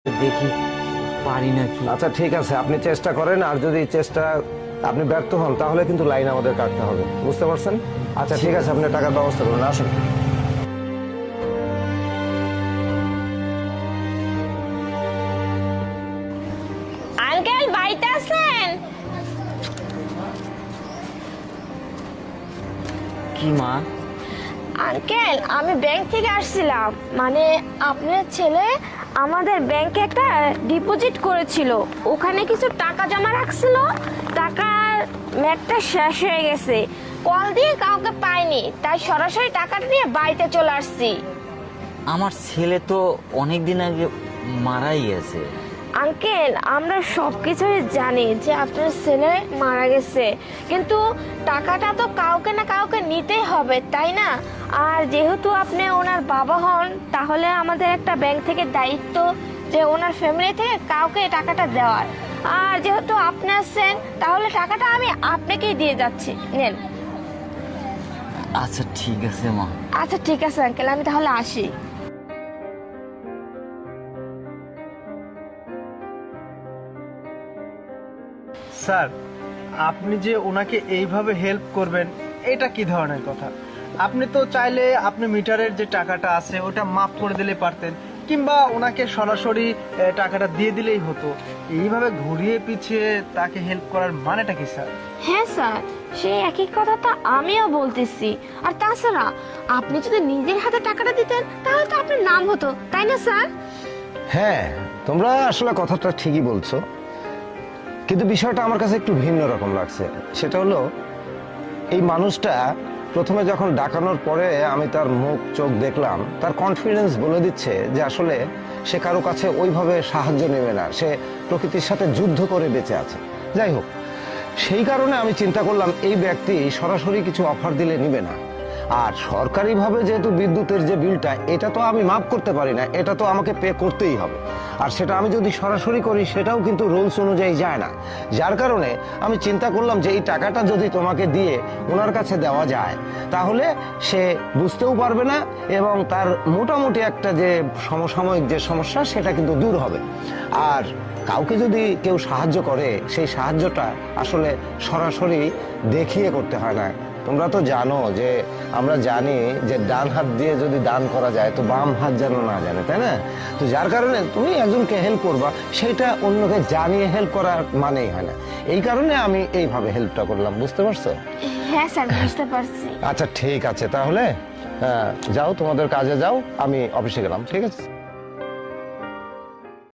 দেখি পারি নাকি। আচ্ছা ঠিক আছে, আপনি চেষ্টা করেন, আর যদি চেষ্টা আপনি ব্যর্থ হন তাহলে কিন্তু লাইন আমাদের কাটতে হবে, বুঝতে পারছেন? আচ্ছা ঠিক আছে, আপনি টাকার ব্যবস্থা করুন, আসুন। আঙ্কেল বাড়িতে আছেন? কি মা? আঙ্কেল আমি ব্যাংক থেকে আসছিলাম, মানে আপনার ছেলে আমাদের ব্যাংকে একটা ডিপোজিট করেছিল, ওখানে কিছু টাকা জমা রাখছিল, টাকার ম্যাটটা শেষ হয়ে গেছে, কল দিয়ে কাউকে পাইনি, তাই সরাসরি টাকাটা নিয়ে বাড়িতে চলে আসছি। আমার ছেলে তো অনেক দিন আগে মারাই গেছে। আঙ্কেল আমরা সবকিছুই জানি যে আপনার ছেলে মারা গেছে, কিন্তু টাকাটা তো কাউকে না কাউকে নিতেই হবে, তাই না? আর যেহেতু আপনি ওনার বাবা হন, তাহলে আমাদের একটা ব্যাংক থেকে দায়িত্ব যে ওনার ফ্যামিলি থেকে কাউকে টাকাটা দেওয়ার। আর যেহেতু আপনি আছেন, তাহলে টাকাটা আমি আপনাকেই দিয়ে যাচ্ছি, নেন। আচ্ছা ঠিক আছে মা। আচ্ছা ঠিক আছে আঙ্কেল, আমি তাহলে আসি। স্যার, আপনি যে ওনাকে এইভাবে হেল্প করবেন, এটা কি ধরনের কথা? আপনি তো চাইলে আপনি মিটারের যে টাকাটা আছে ওটা মাফ করে দিলে পারতেন, কিংবা ওনাকে সরাসরি টাকাটা দিয়ে দিলেই হতো। এইভাবে ঘুরিয়ে পিছিয়ে তাকে হেল্প করার মানেটা কি স্যার? হ্যাঁ স্যার, সেই একই কথা তো আমিও বলতেছি। আর তাছাড়া আপনি যদি নিজের হাতে টাকাটা দিতেন তাহলে তো আপনার নাম হতো, তাই না স্যার? হ্যাঁ, তোমরা আসলে কথাটা ঠিকই বলছো, কিন্তু বিষয়টা আমার কাছে একটু ভিন্ন রকম লাগছে। সেটা হলো, এই মানুষটা প্রথমে যখন ডাকানোর পরে আমি তার মুখ চোখ দেখলাম, তার কনফিডেন্স বলে দিচ্ছে যে আসলে সে কারো কাছে ওইভাবে সাহায্য নেবে না, সে প্রকৃতির সাথে যুদ্ধ করে বেঁচে আছে। যাই হোক, সেই কারণে আমি চিন্তা করলাম এই ব্যক্তি সরাসরি কিছু অফার দিলে নিবে না। আর সরকারিভাবে যেহেতু বিদ্যুতের যে বিলটা, এটা তো আমি মাফ করতে পারি না, এটা তো আমাকে পে করতেই হবে। আর সেটা আমি যদি সরাসরি করি সেটাও কিন্তু রুলস অনুযায়ী যায় না। যার কারণে আমি চিন্তা করলাম যে এই টাকাটা যদি তোমাকে দিয়ে ওনার কাছে দেওয়া যায়, তাহলে সে বুঝতেও পারবে না এবং তার মোটামুটি একটা যে সমসাময়িক যে সমস্যা সেটা কিন্তু দূর হবে। আর কাউকে যদি কেউ সাহায্য করে, সেই সাহায্যটা আসলে সরাসরি দেখিয়ে করতে হয় না। তোমরা তো জানো যে আমরা জানি যে ডান হাত দিয়ে যদি দান করা যায় তো বাম হাত যেন না জানে, তাই না? তো যার কারণে তুমি একজনকে হেল্প করবা, সেটা অন্যকে জানিয়ে হেল্প করার মানেই হয় না। এই কারণে আমি এইভাবে হেল্পটা করলাম, বুঝতে পারছো? হ্যাঁ স্যার, বুঝতে পারছি। আচ্ছা ঠিক আছে, তাহলে যাও, তোমাদের কাজে যাও, আমি অফিসে গেলাম, ঠিক আছে?